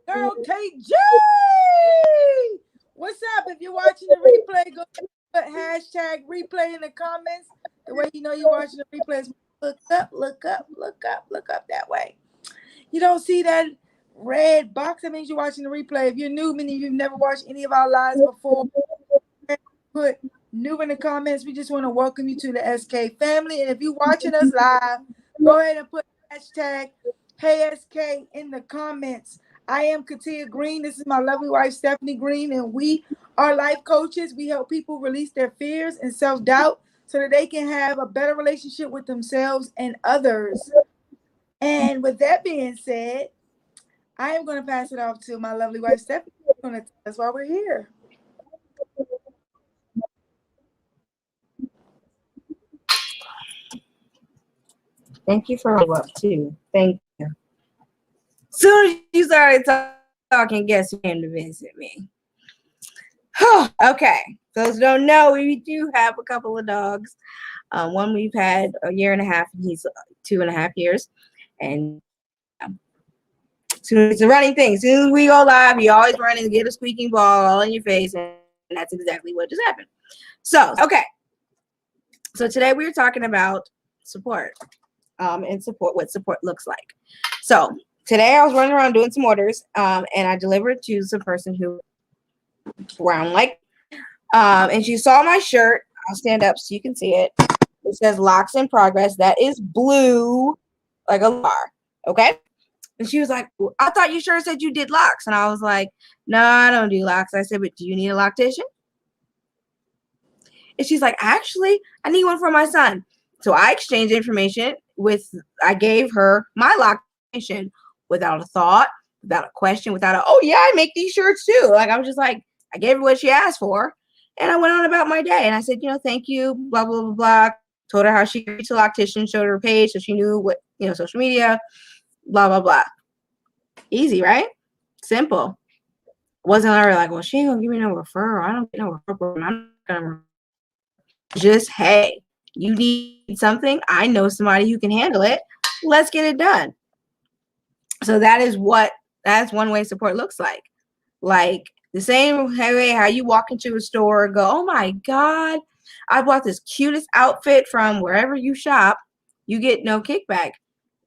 girl KG. What's up? If you're watching the replay, go put hashtag replay in the comments. The way you know you're watching the replay is look up, look up, look up, look up that way. You don't see that red box, that means you're watching the replay. If you're new, meaning you've never watched any of our lives before, put new in the comments. We just want to welcome you to the SK family. And if you're watching us live, go ahead and put hashtag HeySK in the comments. I am Katia Green. This is my lovely wife, Stephanie Green, and we are life coaches. We help people release their fears and self-doubt so that they can have a better relationship with themselves and others. And with that being said, I am going to pass it off to my lovely wife, Stephanie. She's going to tell us why we're here. Thank you for up too. Thank you. Soon as you started talking, guess who came to visit me? Okay. Those who don't know, we do have a couple of dogs. One we've had a year and a half, and he's 2.5 years. And it's a running thing. As soon as we go live, you always run and get a squeaking ball all in your face, and that's exactly what just happened. So, okay. So today we're talking about support. And what support looks like. So today I was running around doing some orders, and I delivered to some person who I'm like, and she saw my shirt. I'll stand up so you can see it. It says locks in progress. That is blue, like a bar. Okay. And she was like, well, I thought you sure said you did locks. And I was like, no, I don't do locks. I said, but do you need a loctician? And she's like, actually, I need one for my son. So I exchanged information I gave her my location without a thought, without a question, oh yeah, I make these shirts too. Like, I was just like, I gave her what she asked for, and I went on about my day. And I said, thank you, blah, blah, blah, blah. Told her how she reached a loctician, showed her page so she knew what, social media, blah, blah, blah. Easy, right? Simple. Wasn't already like, well, she ain't gonna give me no referral. I don't get no referral. I'm not gonna just, hey, you need something, I know somebody who can handle it, let's get it done. So that's one way support looks like. Like the same way how you walk into a store and go, oh my God, I bought this cutest outfit from wherever you shop, you get no kickback.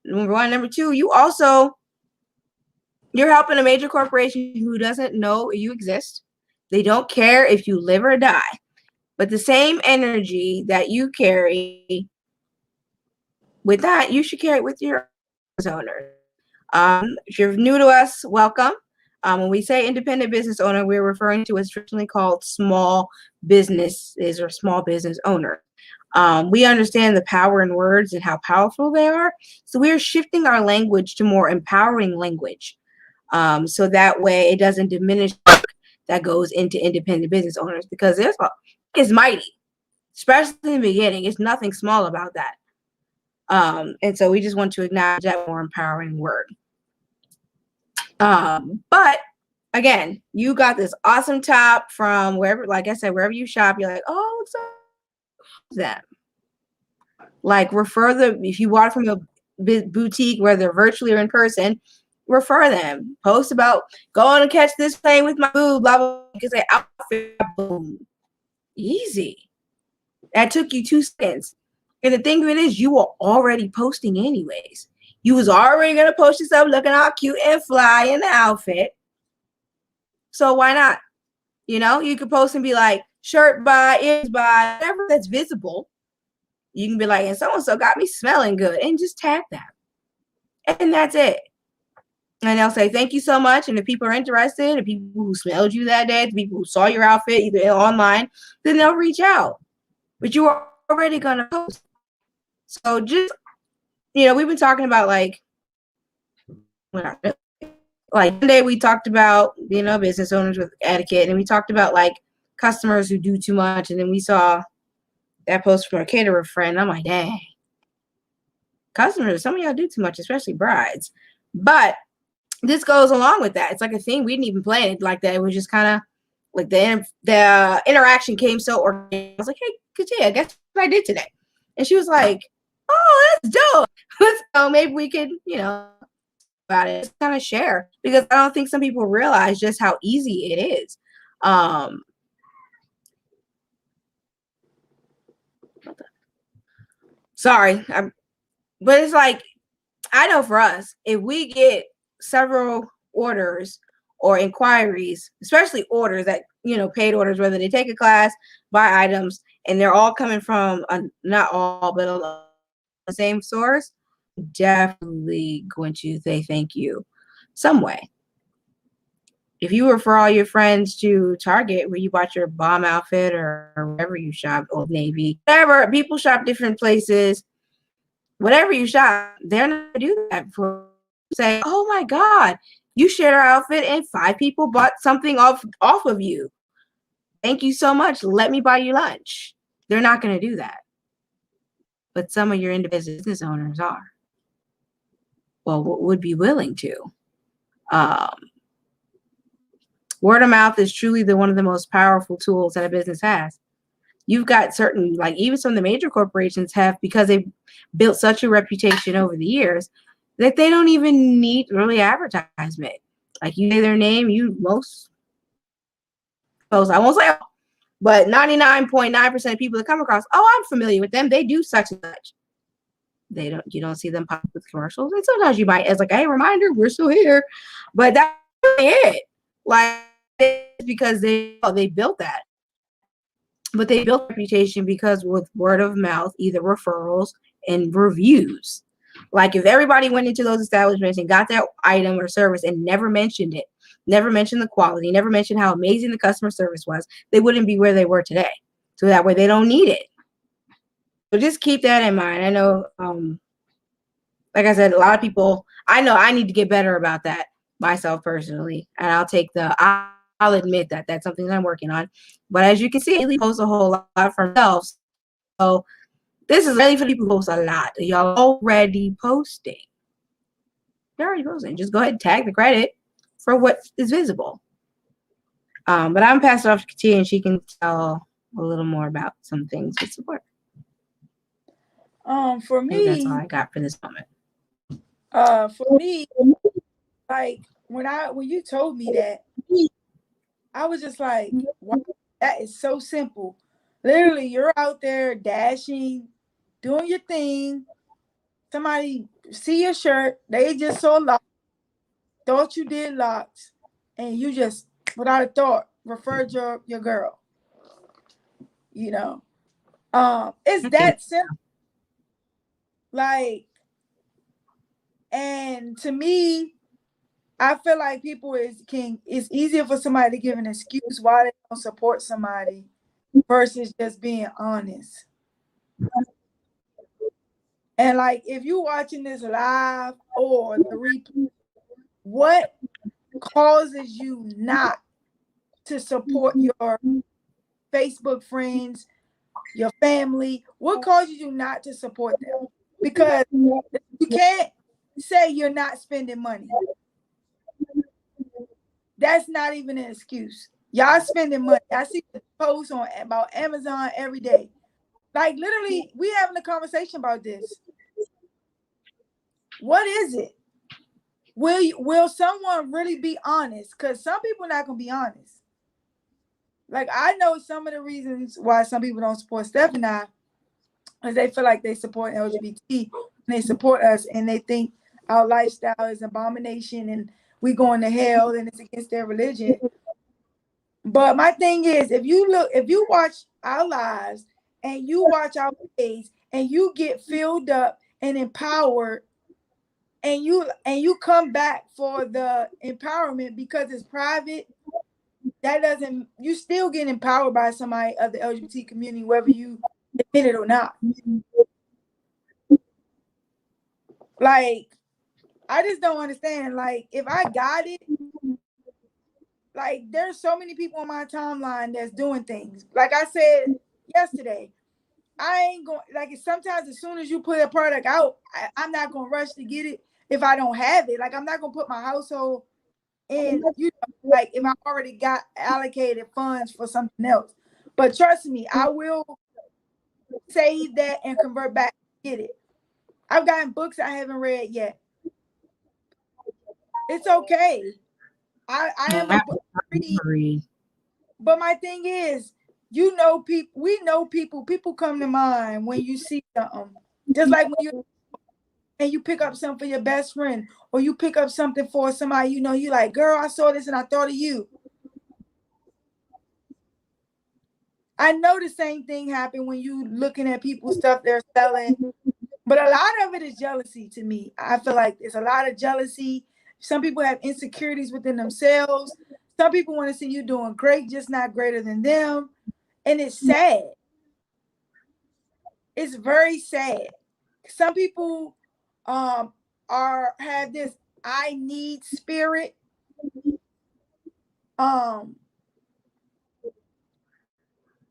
Number one. Number two, you're helping a major corporation who doesn't know you exist. They don't care if you live or die. But the same energy that you carry with that, you should carry it with your owners. If you're new to us, welcome. When we say independent business owner, we're referring to what's traditionally called small businesses or small business owner. We understand the power in words and how powerful they are. So we're shifting our language to more empowering language. So that way it doesn't diminish that goes into independent business owners, because it's mighty, especially in the beginning. It's nothing small about that. And so we just want to acknowledge that more empowering word. But again, you got this awesome top from wherever, like I said, wherever you shop, you're like, oh, it's them. Like if you bought it from a boutique, whether virtually or in person, refer them. Post about going to catch this plane with my boo, blah, blah, because they outfit, boom. Easy. That took you 2 seconds. And the thing of it is, you were already posting anyways. You was already going to post yourself looking all cute and fly in the outfit. So why not? You could post and be like, shirt by, ears by, whatever that's visible. You can be like, and so-and-so got me smelling good, and just tag them. And that's it. And they'll say, thank you so much. And if people are interested, the people who smelled you that day, the people who saw your outfit either online, then they'll reach out. But you are already going to post. So just, we've been talking about like one day we talked about, business owners with etiquette. And we talked about like customers who do too much. And then we saw that post from a caterer friend. I'm like, dang. Customers, some of y'all do too much, especially brides. But this goes along with that. It's like a thing we didn't even plan it like that. It was just kind of like the interaction came so organic. I was like, hey, Katia, guess what I did today? And she was like, oh, that's dope. So maybe we could, about it, just kind of share, because I don't think some people realize just how easy it is. Sorry, but it's like, I know for us, if we get several orders or inquiries, especially orders that, paid orders, whether they take a class, buy items, and they're all coming from, not all, but the same source, definitely going to say thank you some way. If you refer all your friends to Target, where you bought your bomb outfit, or wherever you shop, Old Navy, whatever, people shop different places. Whatever you shop, they're not gonna do that for say, oh my God, you shared our outfit and 5 people bought something off of you. Thank you so much. Let me buy you lunch. They're not going to do that. But some of your individual business owners are. Well, would be willing to. Word of mouth is truly one of the most powerful tools that a business has. You've got certain, like even some of the major corporations have, because they built such a reputation over the years, that they don't even need really advertisement. Like, you say their name, most, I won't say all, but 99.9% of people that come across, oh, I'm familiar with them. They do such and such. You don't see them pop up with commercials. And sometimes you might, as like, hey, reminder, we're still here. But that's it. Like, it's because they built that. But they built a reputation because with word of mouth, either referrals and reviews. Like, if everybody went into those establishments and got that item or service and never mentioned it, never mentioned the quality, never mentioned how amazing the customer service was, they wouldn't be where they were today. So that way they don't need it. So just keep that in mind. I know, like I said, a lot of people, I know I need to get better about that myself personally. And I'll admit that that's something that I'm working on. But as you can see, Haley posts a whole lot for himself. So this is really for people who post a lot. Y'all already posting. They're already posting. Just go ahead and tag the credit for what is visible. But I'm pass it off to Katia, and she can tell a little more about some things with support. For me, that's all I got for this moment. For me, like when you told me that, I was just like, wow, that is so simple. Literally, you're out there dashing, doing your thing. Somebody see your shirt, they just saw locks, thought you did locks, and you just, without a thought, referred your girl. It's that simple. Like, and to me, I feel like it's easier for somebody to give an excuse why they don't support somebody versus just being honest. And like, if you're watching this live or the replay, what causes you not to support your Facebook friends, your family? What causes you not to support them? Because you can't say you're not spending money. That's not even an excuse. Y'all spending money. I see the posts about Amazon every day. Like, literally, we having a conversation about this. What is it? Will someone really be honest? Because some people are not gonna be honest. Like, I know some of the reasons why some people don't support Steph and I is they feel like they support LGBT and they support us, and they think our lifestyle is an abomination and we going to hell and it's against their religion. But my thing is, if you watch our lives and you watch our page and you get filled up and empowered, and you come back for the empowerment because it's private, that doesn't, you still get empowered by somebody of the LGBT community, whether you admit it or not. Like, I just don't understand. Like, if I got it, like, there's so many people on my timeline that's doing things. Like I said yesterday, I ain't going, like, sometimes as soon as you put a product out, I'm not going to rush to get it if I don't have it. Like, I'm not going to put my household in, like, if I already got allocated funds for something else. But trust me, I will save that and convert back to get it. I've gotten books I haven't read yet. It's okay. I am a agree. but my thing is, people, we know people come to mind when you see something. Just like when you pick up something for your best friend, or you pick up something for somebody, you like, girl, I saw this and I thought of you. I know the same thing happened when you looking at people's stuff they're selling, but a lot of it is jealousy to me. I feel like there's a lot of jealousy. Some people have insecurities within themselves. Some people want to see you doing great, just not greater than them. And it's sad. It's very sad. Some people have this I need spirit.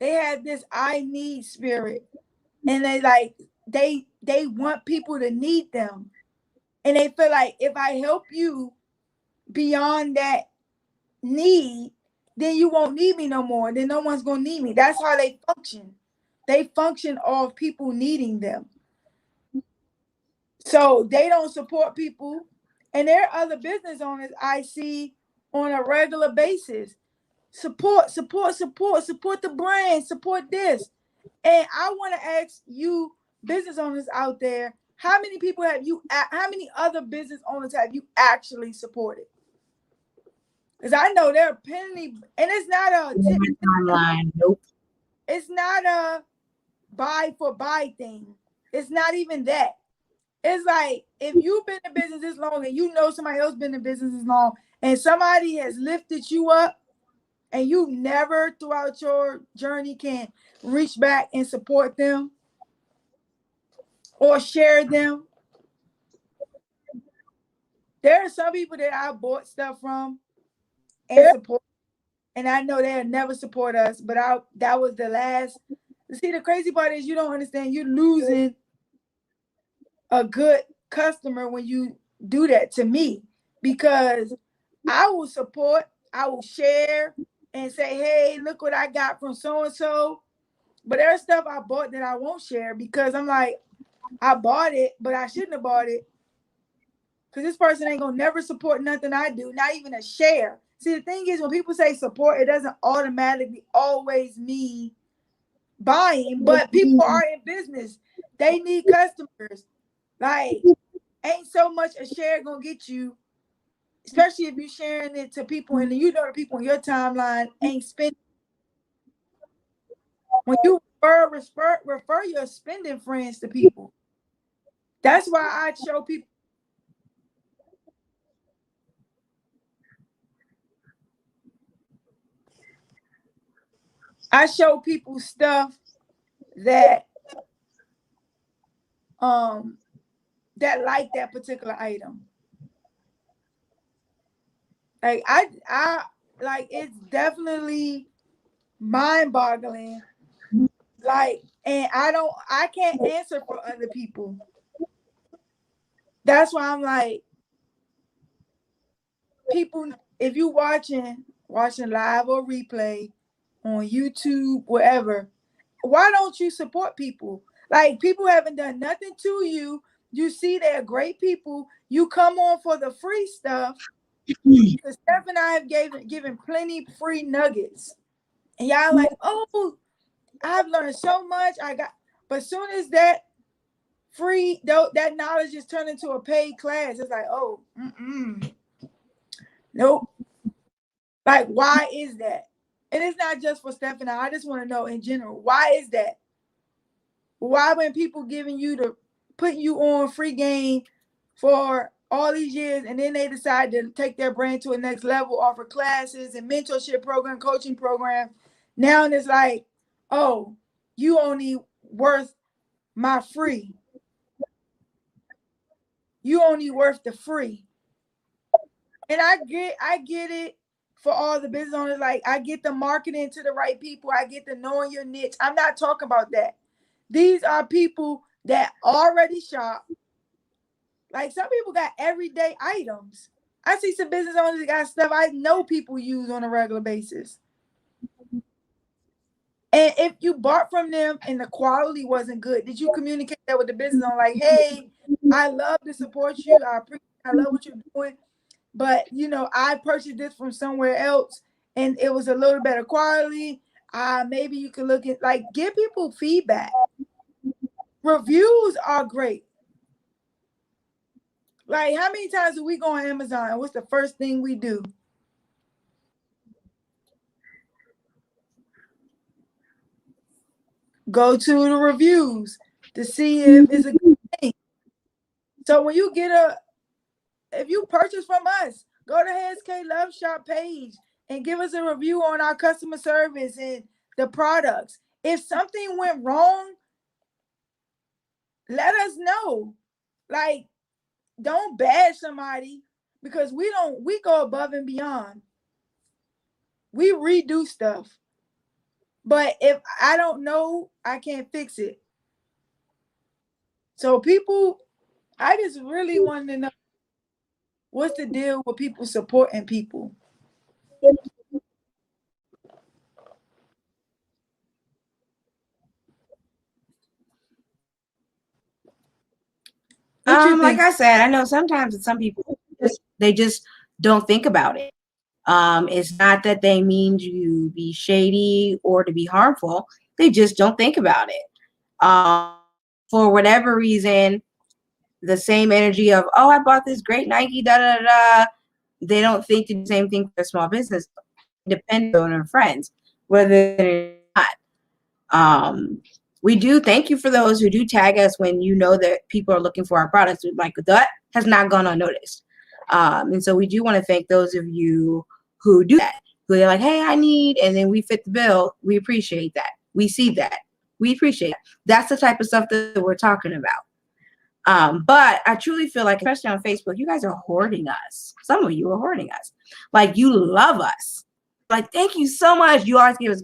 They have this I need spirit, and they want people to need them, and they feel like if I help you beyond that need, then you won't need me no more. Then no one's gonna need me. That's how they function. They function off people needing them. So they don't support people, and there are other business owners I see on a regular basis. Support the brand, support this. And I want to ask you, business owners out there, how many other business owners have you actually supported? Because I know there are plenty, and it's not a timeline. Nope. It's not a buy for buy thing. It's not even that. It's like, if you've been in business this long and you know somebody else been in business this long, and somebody has lifted you up, and you never throughout your journey can reach back and support them or share them. There are some people that I bought stuff from and support, and I know they'll never support us, but that was the last. See, the crazy part is you don't understand. You're losing a good customer when you do that to me, because I will support, I will share and say, hey, look what I got from so-and-so. But there's stuff I bought that I won't share, because I'm like, I bought it, but I shouldn't have bought it, because this person ain't gonna never support nothing I do, not even a share. See, the thing is, when people say support, it doesn't automatically always mean buying, but people are in business. They need customers. Like, ain't so much a share gonna get you, especially if you're sharing it to people and the people in your timeline ain't spending. When you refer your spending friends to people. That's why I show people. I show people stuff that that like that particular item. Like I like, it's definitely mind-boggling. Like, and I can't answer for other people. That's why I'm like, people, if you watching live or replay on YouTube, wherever, why don't you support people? Like, people haven't done nothing to you. You see they're great people. You come on for the free stuff. Because Steph and I have given plenty free nuggets. And y'all like, oh, I've learned so much. But as soon as that free, though, that knowledge is turned into a paid class, it's like, oh, nope. Like, why is that? And it's not just for Steph and I just want to know in general, why is that? Why, when people putting you on free game for all these years, and then they decide to take their brand to a next level, offer classes and mentorship program, coaching program, now it's like, oh, you only worth my free. You only worth the free. And I get it for all the business owners. Like, I get the marketing to the right people. I get the knowing your niche. I'm not talking about that. These are people that already shop. Like, some people got everyday items. I see some business owners that got stuff I know people use on a regular basis. And if you bought from them and the quality wasn't good, did you communicate that with the business owner? Like, hey, I love to support you. I love what you're doing. but I purchased this from somewhere else and it was a little better quality. Maybe you can look at, like, give people feedback. Reviews are great. Like, how many times do we go on Amazon and what's the first thing we do? Go to the reviews to see if it's a good thing. So when you if you purchase from us, go to HSK Love Shop page and give us a review on our customer service and the products. If something went wrong, let us know. Like, don't bash somebody, because we go above and beyond. We redo stuff. But if I don't know, I can't fix it. So people, I just really want to know, what's the deal with people supporting people? What you Like think? I said, I know sometimes some people they just don't think about it. It's not that they mean to be shady or to be harmful. They just don't think about it. For whatever reason, the same energy of, oh, I bought this great Nike, da da da. They don't think the same thing for a small business, depending on their friends, whether or not. We do thank you for those who do tag us when you know that people are looking for our products. Like, that has not gone unnoticed. And so we do want to thank those of you who do that, who they're like, hey, I need, and then we fit the bill. We appreciate that. We see that. We appreciate that. That's the type of stuff that we're talking about. But I truly feel like, especially on Facebook, you guys are hoarding us. Some of you are hoarding us. Like, you love us. Like, thank you so much. You always give us,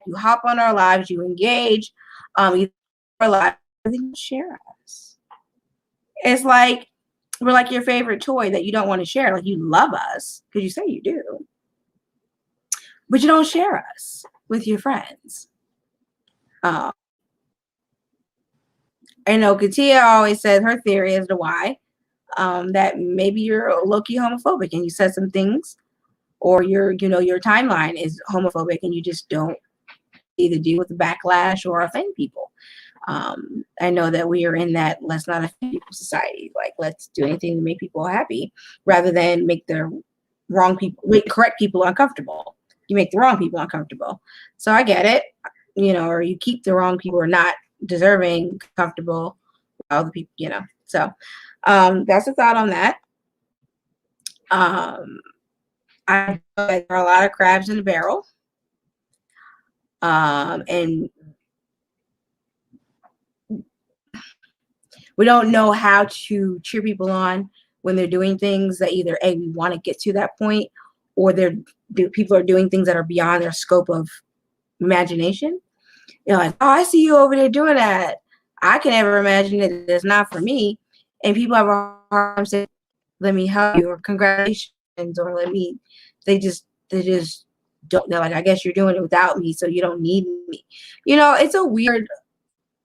you hop on our lives, you engage, you our lives, and then you share us. It's like we're like your favorite toy that you don't want to share. Like, you love us because you say you do, but you don't share us with your friends. I know Katia always says her theory as to why, that maybe you're low-key homophobic and you said some things, or your timeline is homophobic and you just don't either deal with the backlash or offend people. I know that we are in that let's not offend people society. Like, let's do anything to make people happy rather than make the correct people uncomfortable. You make the wrong people uncomfortable. So I get it, or you keep the wrong people who are not deserving comfortable with all the people, So that's a thought on that. I know that there are a lot of crabs in the barrel. And we don't know how to cheer people on when they're doing things that either A, we want to get to that point, or people are doing things that are beyond their scope of imagination. You're like, oh, I see you over there doing that. I can never imagine it. It's not for me. And people have a hard time saying, let me help you, or congratulations, or they just don't. They're like, I guess you're doing it without me, so you don't need me. It's a weird,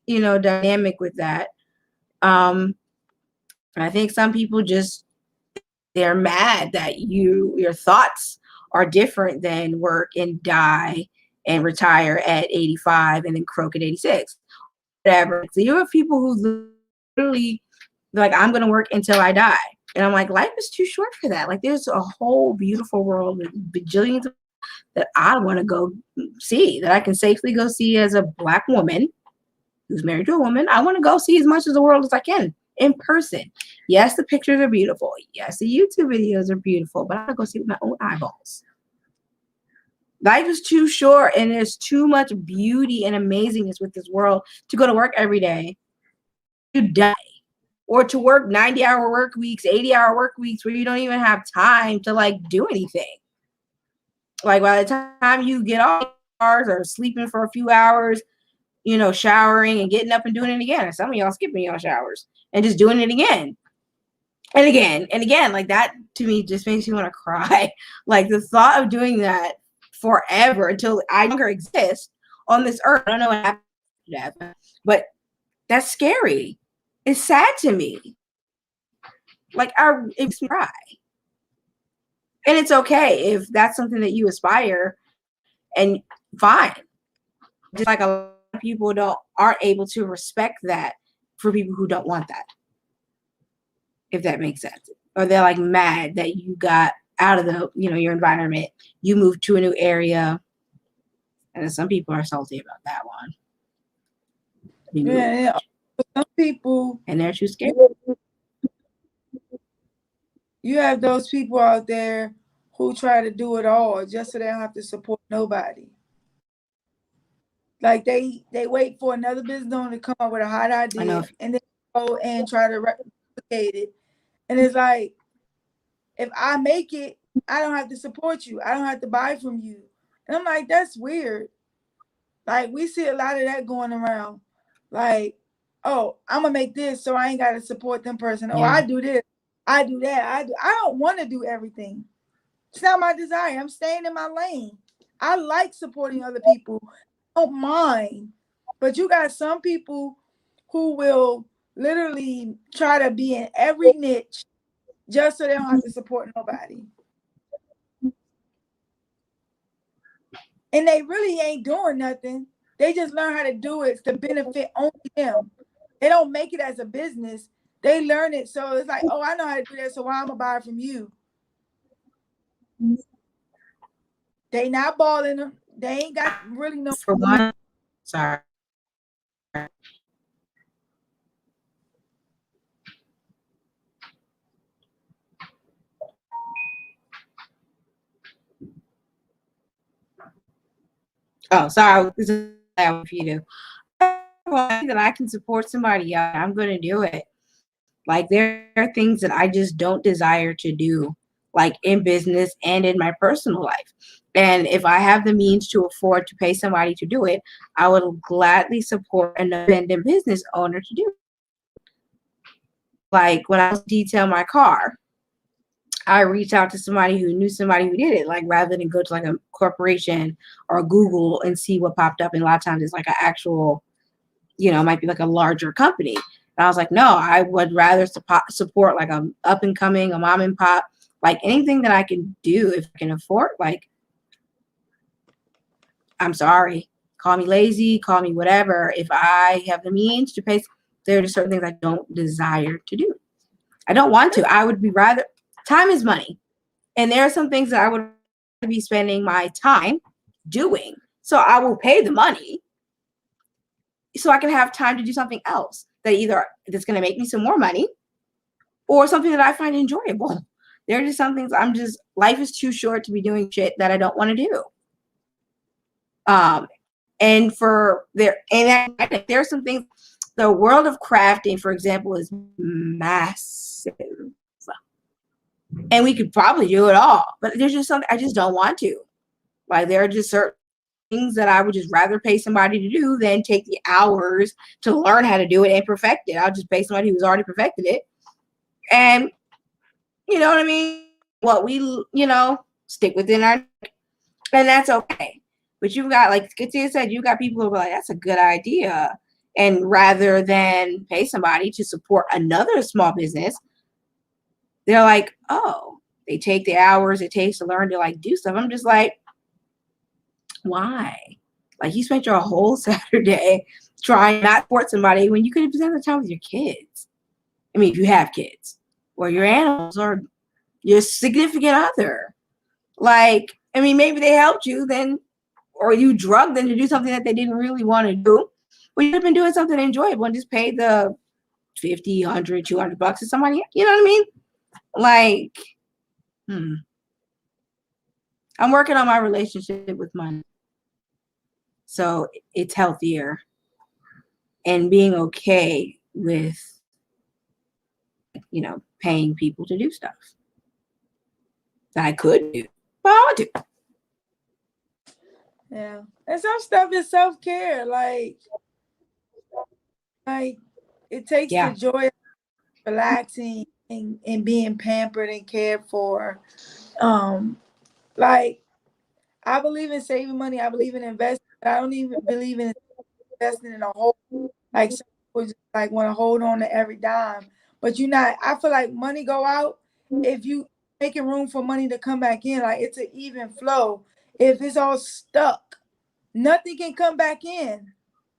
dynamic with that. I think some people they're mad that your thoughts are different than work and die and retire at 85 and then croak at 86, whatever. So you have people who literally like, I'm going to work until I die. And I'm like, life is too short for that. Like, there's a whole beautiful world with bajillions of that I want to go see, that I can safely go see as a Black woman who's married to a woman. I want to go see as much of the world as I can in person. Yes, the pictures are beautiful. Yes, the YouTube videos are beautiful, but I want to go see with my own eyeballs. Life is too short, and there's too much beauty and amazingness with this world to go to work every day to die, or to work 90-hour work weeks, 80-hour work weeks where you don't even have time to like do anything. Like, by the time you get off hours or sleeping for a few hours, showering and getting up and doing it again. And some of y'all skipping y'all showers and just doing it again and again and again. Like, that to me just makes me want to cry. Like, the thought of doing that forever until I no longer exist on this earth. I don't know what happened, but that's scary. It's sad to me. Like, it makes me cry. And it's okay if that's something that you aspire, and fine. Just like a lot of people aren't able to respect that for people who don't want that. If that makes sense. Or they're like mad that you got out of the, your environment, you moved to a new area. And some people are salty about that one. Yeah, some people, and they're too scared. You have those people out there who try to do it all just so they don't have to support nobody. Like they wait for another business owner to come up with a hot idea and then go and try to replicate it. And it's like, if I make it, I don't have to support you. I don't have to buy from you. And I'm like, that's weird. Like, we see a lot of that going around. Like, oh, I'm gonna make this so I ain't gotta support them person. Oh, I do this, I do that. I don't want to do everything. It's not my desire. I'm staying in my lane. I like supporting other people. I don't mind. But you got some people who will literally try to be in every niche just so they don't have to support nobody. And they really ain't doing nothing. They just learn how to do it to benefit only them. They don't make it as a business. They learn it. So it's like, oh, I know how to do that. So why I'm going to buy from you? They not balling them. They ain't got really no. For one, sorry. Oh, sorry. This is for you to. That I can support somebody, I'm going to do it. Like, there are things that I just don't desire to do, like in business and in my personal life. And if I have the means to afford to pay somebody to do it, I would gladly support an independent business owner to do it. Like when I was detail my car, I reached out to somebody who knew somebody who did it, like rather than go to like a corporation or Google and see what popped up. And a lot of times it's like an actual, might be like a larger company. And I was like, no, I would rather support like a up and coming, a mom and pop, like anything that I can do if I can afford. Like, I'm sorry, call me lazy, call me whatever. If I have the means to pay, there are certain things I don't desire to do. I don't want to. I would be rather, time is money. And there are some things that I would be spending my time doing. So I will pay the money so I can have time to do something else that's going to make me some more money or something that I find enjoyable. There are just some things life is too short to be doing shit that I don't want to do. And there are some things, the world of crafting, for example, is massive. And we could probably do it all, but there's just something I just don't want to. Like, there are just certain things that I would just rather pay somebody to do than take the hours to learn how to do it and perfect it. I'll just pay somebody who's already perfected it. And you know what I mean? What we, stick within our, and that's okay. But you've got, like Katia said, you got people who are like, that's a good idea. And rather than pay somebody to support another small business, they're like, oh, they take the hours it takes to learn to like do stuff. I'm just like, why? Like, you spent your whole Saturday trying not to support somebody when you could have spent the time with your kids. I mean, if you have kids or your animals or your significant other. Like, I mean, maybe they helped you then, or you drugged them to do something that they didn't really want to do. Well, you'd have been doing something enjoyable and just paid the $50, $100, $200 to somebody. You know what I mean? Like, I'm working on my relationship with money. So it's healthier and being okay with, paying people to do stuff that I could do, but I want to. Yeah. And some stuff is self-care. Like it takes the joy of relaxing and being pampered and cared for. Like, I believe in saving money. I believe in investing. I don't even believe in investing in a whole, like, some people just want to hold on to every dime. But I feel like money go out if you making room for money to come back in. Like it's an even flow. If it's all stuck, nothing can come back in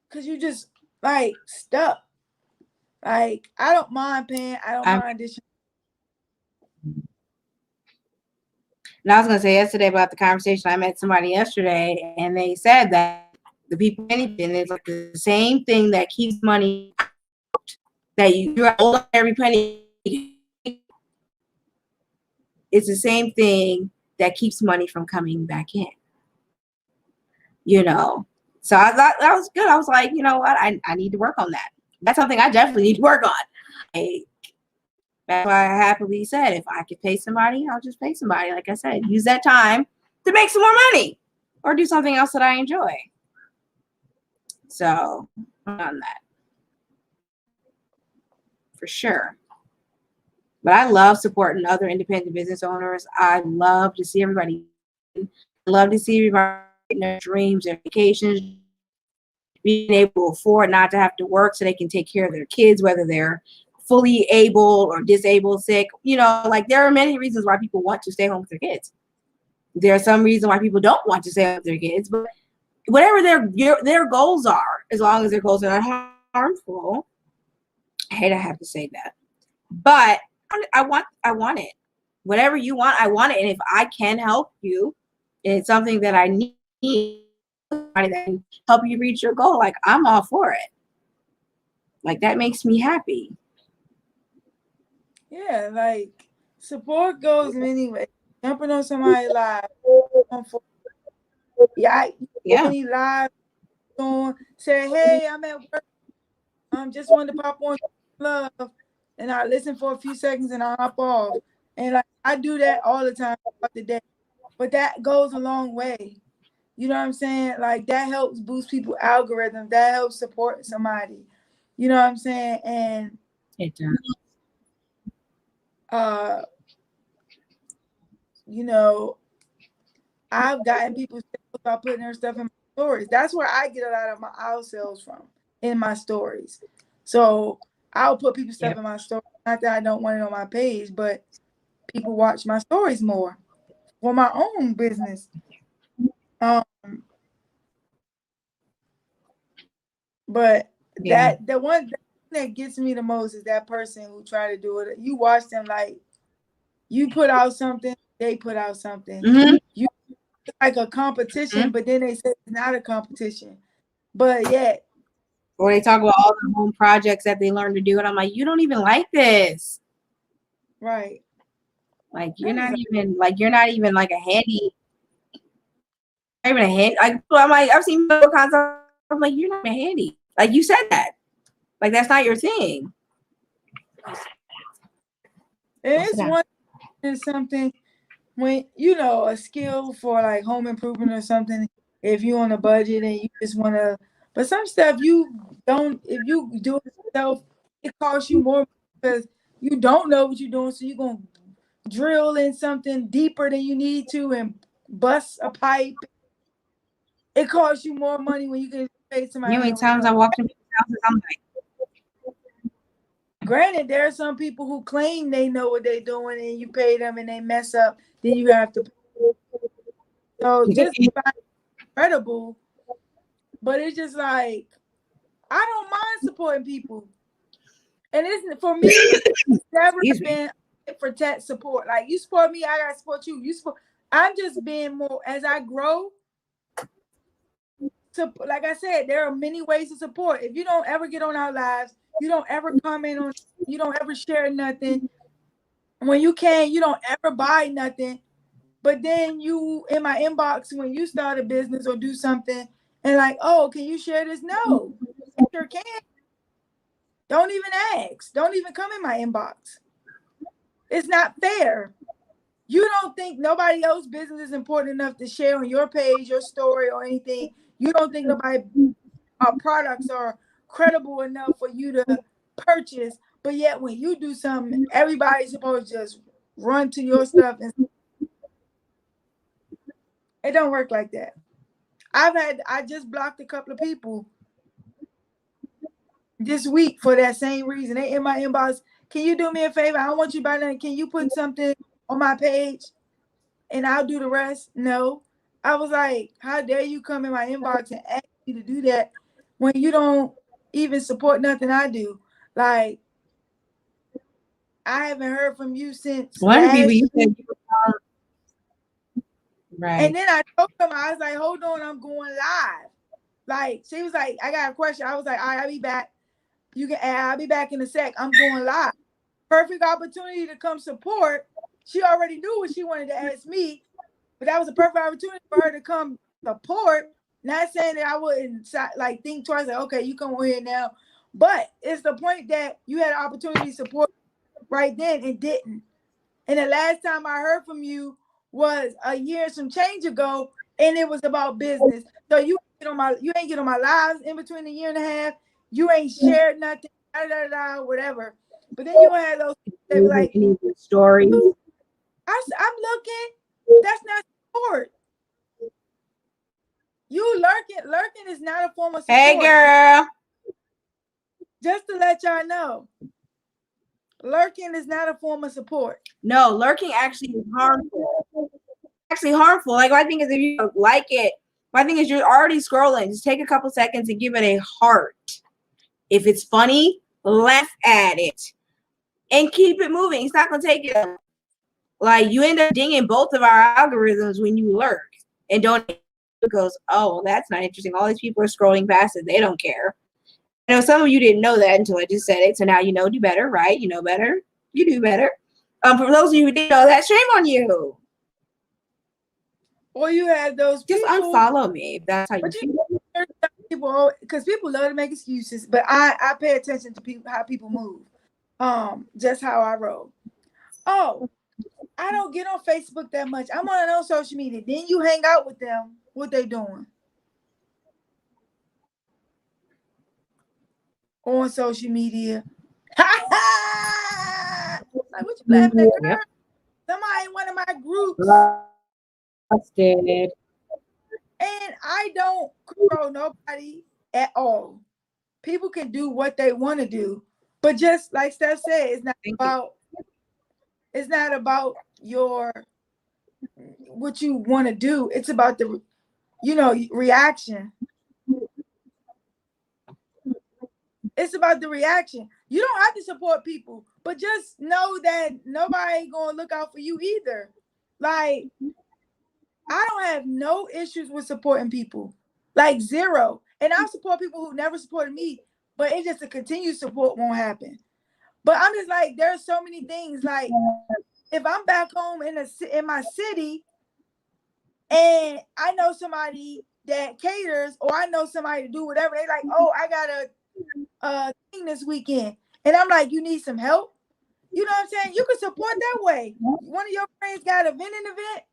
because you just like stuck. Like I don't mind paying. I don't mind this. And I was gonna say yesterday about the conversation. I met somebody yesterday, and they said that the people anything is like the same thing that keeps money out, that you're holding every penny. It's the same thing that keeps money from coming back in. You know, so I thought that was good. I was like, you know what, I need to work on that. That's something I definitely need to work on. That's why I happily said, if I could pay somebody, I'll just pay somebody. Like I said, use that time to make some more money or do something else that I enjoy. So on that for sure. But I love supporting other independent business owners. I love to see everybody. I love to see everybody getting their dreams, their vacations, being able to afford not to have to work so they can take care of their kids, whether they're fully able or disabled, sick. You know, like there are many reasons why people want to stay home with their kids. There are some reasons why people don't want to stay home with their kids, but whatever their goals are, as long as their goals are not harmful. I hate I have to say that, but I want it. Whatever you want, I want it. And if I can help you, and it's something that I need, somebody that can help you reach your goal, like I'm all for it. Like that makes me happy. Yeah, like support goes many ways. Jumping on somebody's live. Yeah. Any live on, say, hey, I'm at work. Just wanted to pop on love, and I listen for a few seconds and I hop off. And like I do that all the time throughout the day. But that goes a long way. You know what I'm saying? Like that helps boost people's algorithm. That helps support somebody. You know what I'm saying? And it does. You know, I've gotten people about putting their stuff in my stories. That's where I get a lot of my out sales from, in my stories. So I'll put people's stuff in my story. Not that I don't want it on my page, but people watch my stories more for my own business. But the one that gets me the most is that person who try to do it. You watch them like you put out something, they put out something. Mm-hmm. You like a competition, but then they say it's not a competition. But yet, or they talk about all the home projects that they learned to do, and I'm like, you don't even like this, right? Like you're not even like a handy. Not even a hand. Like I'm like I've seen video content. I'm like you're not even handy. Like you said that. Like that's not your thing. It's one is something when you know a skill for like home improvement or something. If you're on a budget and you just want to, but some stuff you don't. If you do it yourself, it costs you more because you don't know what you're doing. So you're gonna drill in something deeper than you need to and bust a pipe. It costs you more money when you can pay somebody. You know how many times I walked in people's houses, I'm like. Granted, there are some people who claim they know what they're doing, and you pay them and they mess up, then you have to pay. So just incredible, but it's just like I don't mind supporting people, and it's for me. It's never been for tech support. Like you support me, I gotta support you. You support. I'm just being more as I grow. Like I said, there are many ways to support. If you don't ever get on our lives, you don't ever comment on, you don't ever share nothing. When you can, you don't ever buy nothing. But then you in my inbox when you start a business or do something and like, oh, can you share this? No, you sure can. Don't even ask. Don't even come in my inbox. It's not fair. You don't think nobody else's business is important enough to share on your page, your story, or anything. You don't think nobody products are credible enough for you to purchase. But yet when you do something, everybody's supposed to just run to your stuff. And it don't work like that. I just blocked a couple of people this week for that same reason. They in my inbox. Can you do me a favor? I don't want you by that. Can you put something on my page and I'll do the rest. No. I was like, how dare you come in my inbox and ask me to do that when you don't even support nothing I do? Like, I haven't heard from you since One of the people last you year. said you were right. And then I told them, I was like, hold on, I'm going live. Like, she was like, I got a question. I was like, all right, I'll be back. You can add, I'll be back in a sec. I'm going live. Perfect opportunity to come support. She already knew what she wanted to ask me, but that was a perfect opportunity for her to come support. Not saying that I wouldn't like think twice, like, okay, you come over here now. But it's the point that you had an opportunity to support right then and didn't. And the last time I heard from you was a year and some change ago, and it was about business. So you ain't get on my lives in between a year and a half. You ain't shared nothing, whatever. But then you had those that be like, stories. I'm looking. That's not support. You lurking is not a form of support. Hey, girl. Just to let y'all know, lurking is not a form of support. No, lurking actually is harmful. Actually harmful. Like, my thing is, if you don't like it, my thing is, you're already scrolling. Just take a couple seconds and give it a heart. If it's funny, laugh at it and keep it moving. It's not gonna take it. Like, you end up dinging both of our algorithms when you lurk and don't. It goes, oh, well, that's not interesting. All these people are scrolling past it. They don't care. I know some of you didn't know that until I just said it. So now you know, do better, right? You know better. You do better. For those of you who didn't know that, shame on you. Or you had those just people, unfollow me if that's how you feel. People, because people love to make excuses, but I pay attention to people, how people move. Just how I roll. Oh, I don't get on Facebook that much. I'm on no social media. Then you hang out with them. What they doing? On social media. Like, what you laughing at, girl? Somebody in one of my groups. Busted. And I don't control nobody at all. People can do what they want to do. But just like Steph said, it's not about your what you want to do. It's about the reaction. It's about the reaction. You don't have to support people, but just know that nobody ain't gonna look out for you either. Like, I don't have no issues with supporting people. Like, zero. And I support people who never supported me, but it's just a continued support won't happen. But I'm just like, there's so many things. Like, if I'm back home in my city and I know somebody that caters, or I know somebody to do whatever, they like, oh, I got a thing this weekend. And I'm like, you need some help? You know what I'm saying? You can support that way. One of your friends got an event,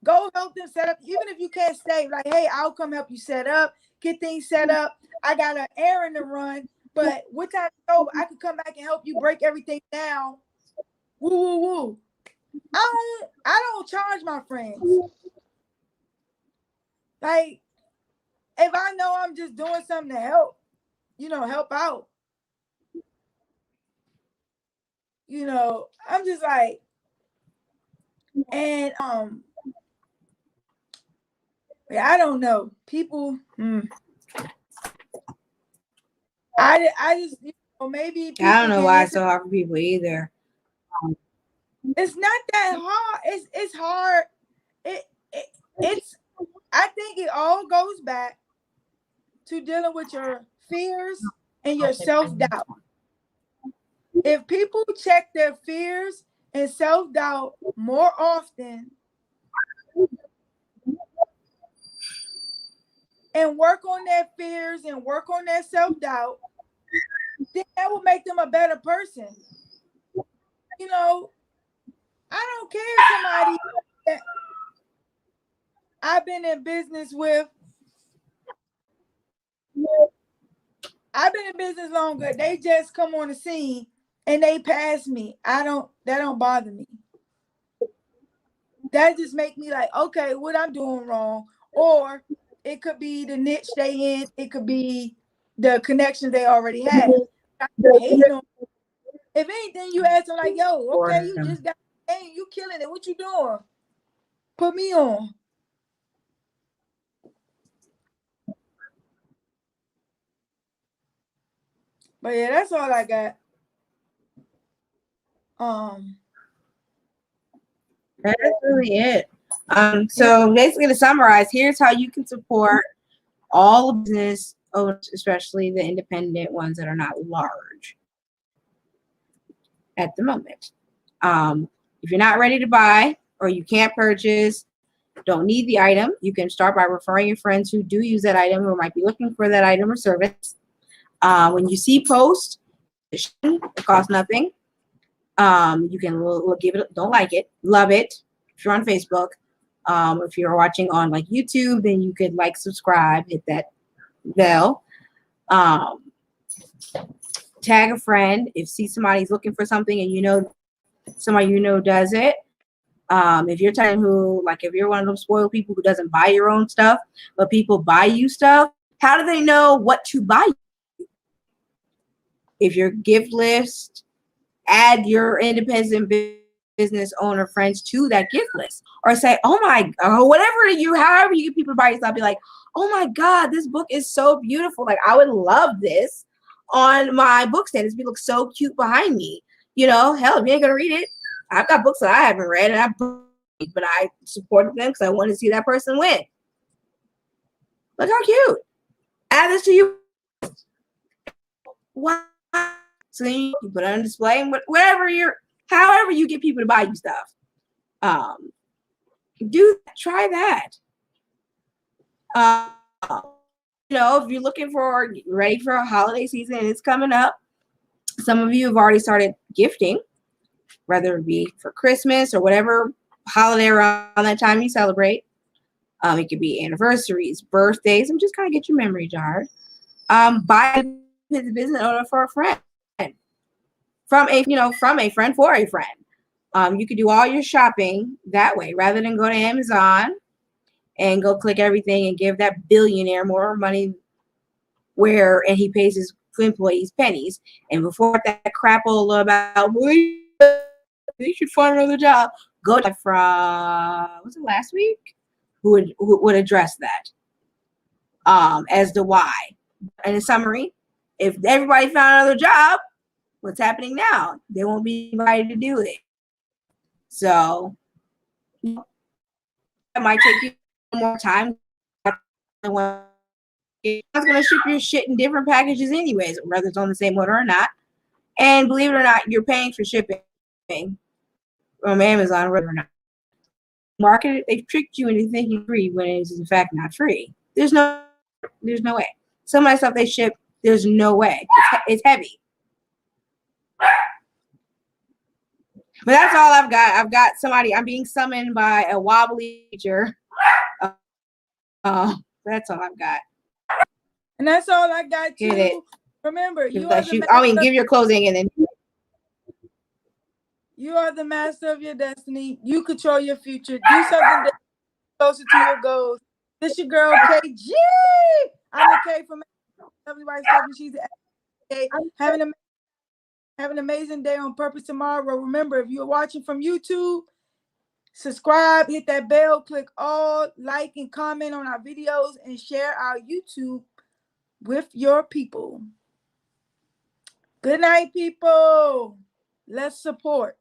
go help them set up. Even if you can't stay, like, hey, I'll come help you set up, get things set up. I got an errand to run, but what time I could come back and help you break everything down. Woo, woo, woo. I don't charge my friends. Like, if I know I'm just doing something to help, help out. I'm just like, and yeah, I don't know. People, I just maybe I don't know why it's so hard for people either. It's not that hard. It's hard. It's I think it all goes back to dealing with your fears and your self-doubt. If people check their fears and self-doubt more often and work on their fears and work on their self-doubt, then that will make them a better person. I don't care if somebody that I've been in business with, I've been in business longer, they just come on the scene and they pass me. That don't bother me. That just make me like, okay, what I'm doing wrong. Or it could be the niche they in. It could be the connections they already have. If anything, you ask them like, yo, okay, you just got Hey, you killing it. What you doing? Put me on. But yeah, that's all I got. That's really it. So basically to summarize, here's how you can support all business owners, especially the independent ones that are not large at the moment. If you're not ready to buy or you can't purchase, don't need the item, you can start by referring your friends who do use that item or might be looking for that item or service. When you see posts, it costs nothing. You can give it, don't like it, love it. If you're on Facebook, if you're watching on like YouTube, then you could like, subscribe, hit that bell. Tag a friend if see somebody's looking for something and you know somebody you know does it. If you're type who, like, if you're one of those spoiled people who doesn't buy your own stuff, but people buy you stuff, how do they know what to buy you? If your gift list, add your independent business owner friends to that gift list, or say, oh my, whatever you, however you get people to buy your stuff, be like, oh my God, this book is so beautiful. Like, I would love this on my book stand. This book looks so cute behind me. You know, hell, if you ain't gonna read it, I've got books that I haven't read, and but I supported them because I wanted to see that person win. Look how cute. Add this to you. Wow. So then you put it on display, and whatever however you get people to buy you stuff. Try that. You know, if you're looking for, ready for a holiday season and it's coming up, some of you have already started gifting, whether it be for Christmas or whatever holiday around that time you celebrate. It could be anniversaries, birthdays, and just kind of get your memory jarred. Buy the business owner for a friend, from a friend for a friend. You could do all your shopping that way rather than go to Amazon and go click everything and give that billionaire more money and he pays his employees pennies. And before that crapola about they should find another job, go to from, was it last week? Who would address that as to why. And in summary, if everybody found another job, what's happening now? They won't be invited to do it. So it might take you more time. It's going to ship your shit in different packages anyways, whether it's on the same order or not. And believe it or not, you're paying for shipping from Amazon, whether or not. Marketed, they've tricked you into thinking free when it is in fact not free. There's no way. Some of that stuff they ship, there's no way. It's heavy. But that's all I've got. I've got somebody, I'm being summoned by a wobbly teacher. That's all I've got. And that's all I got too. Remember, give your closing and then you are the master of your destiny. You control your future. Do something closer to your goals. This your girl KG. I'm the K from Everybody's Stephanie. She's the K. Have an amazing day on purpose tomorrow. Remember, if you're watching from YouTube, subscribe, hit that bell, click all, like and comment on our videos, and share our YouTube with your people. Good night, people. Let's support.